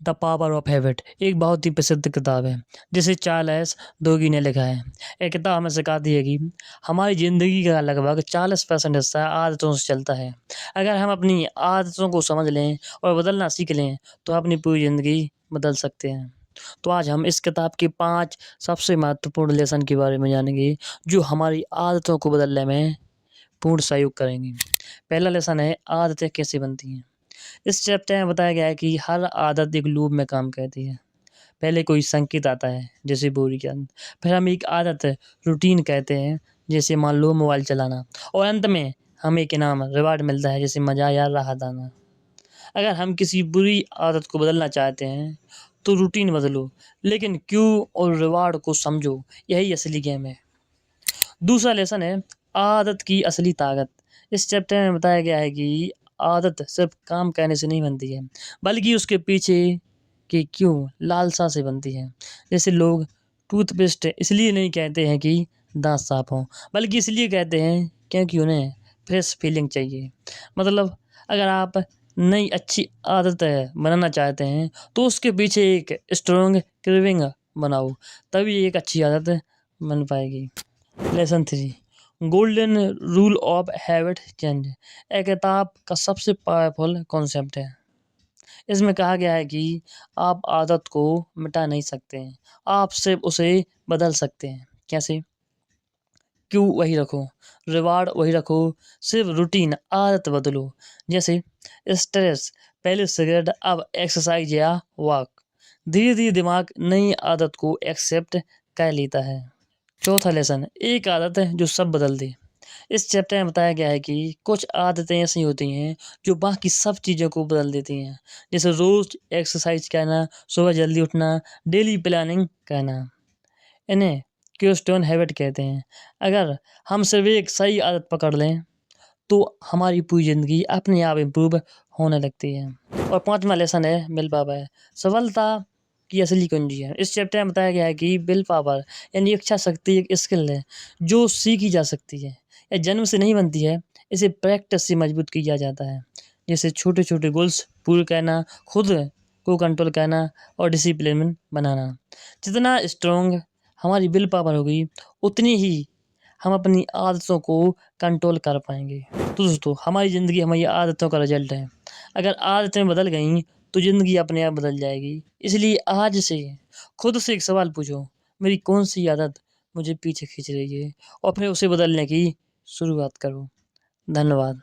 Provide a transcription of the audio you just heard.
The power of habit एक बहुत ही प्रसिद्ध किताब है जिसे चार्ल्स डोगी ने लिखा है। यह किताब हमें सिखाती है कि हमारी ज़िंदगी का लगभग 40% हिस्सा आदतों से चलता है। अगर हम अपनी आदतों को समझ लें और बदलना सीख लें तो अपनी पूरी ज़िंदगी बदल सकते हैं। तो आज हम इस किताब के 5 सबसे महत्वपूर्ण लेसन के बारे में जानेंगे जो हमारी आदतों को बदलने में पूर्ण सहयोग करेंगे। पहला लेसन है आदतें कैसे बनती हैं। इस चैप्टर में बताया गया है कि हर आदत एक लूप में काम करती है। पहले कोई संकेत आता है जैसे बुरी की आदत, फिर हम एक आदत रूटीन कहते हैं जैसे मान लो मोबाइल चलाना, और अंत में हमें एक इनाम रिवार्ड मिलता है जैसे मजा या राहत आना। अगर हम किसी बुरी आदत को बदलना चाहते हैं तो रूटीन बदलो, लेकिन क्यों और रिवार्ड को समझो, यही असली गेम है। दूसरा लेसन है आदत की असली ताकत। इस चैप्टर में बताया गया है कि आदत सिर्फ काम करने से नहीं बनती है बल्कि उसके पीछे कि क्यों लालसा से बनती है। जैसे लोग टूथपेस्ट इसलिए नहीं कहते हैं कि दांत साफ हों, बल्कि इसलिए कहते हैं क्योंकि उन्हें फ्रेश फीलिंग चाहिए। मतलब अगर आप नई अच्छी आदत बनाना चाहते हैं तो उसके पीछे एक स्ट्रॉन्ग क्रेविंग बनाओ, तभी एक अच्छी आदत बन पाएगी। Lesson 3 golden rule of habit change एक किताब का सबसे पावरफुल कॉन्सेप्ट है। इसमें कहा गया है कि आप आदत को मिटा नहीं सकते हैं, आप सिर्फ उसे बदल सकते हैं। कैसे? क्यों वही रखो, रिवार्ड वही रखो, सिर्फ रूटीन आदत बदलो। जैसे स्ट्रेस, पहले सिगरेट अब एक्सरसाइज या वॉक। धीरे धीरे दिमाग नई आदत को एक्सेप्ट कर लेता है। चौथा लेसन एक आदत है जो सब बदल दे। इस चैप्टर में बताया गया है कि कुछ आदतें ऐसी होती हैं जो बाकी सब चीज़ों को बदल देती हैं। जैसे रोज एक्सरसाइज करना, सुबह जल्दी उठना, डेली प्लानिंग करना। इन्हें क्यूस्टोन हैबिट कहते हैं। अगर हम सिर्फ एक सही आदत पकड़ लें तो हमारी पूरी ज़िंदगी अपने आप इम्प्रूव होने लगती है। और पांचवा लेसन है विल पावर, सफलता की असली कुंजी है। इस चैप्टर में बताया गया है कि विल पावर यानी इच्छा शक्ति एक स्किल है जो सीखी जा सकती है, यह जन्म से नहीं बनती है, इसे प्रैक्टिस से मजबूत किया जाता है। जैसे छोटे छोटे गोल्स पूरे करना, खुद को कंट्रोल करना और डिसिप्लिन बनाना। जितना स्ट्रॉन्ग हमारी विल पावर होगी उतनी ही हम अपनी आदतों को कंट्रोल कर पाएंगे। तो दोस्तों हमारी ज़िंदगी हमारी आदतों का रिजल्ट है। अगर आदतें बदल गई तो ज़िंदगी अपने आप बदल जाएगी। इसलिए आज से खुद से एक सवाल पूछो, मेरी कौन सी आदत मुझे पीछे खींच रही है, और फिर उसे बदलने की शुरुआत करो। धन्यवाद।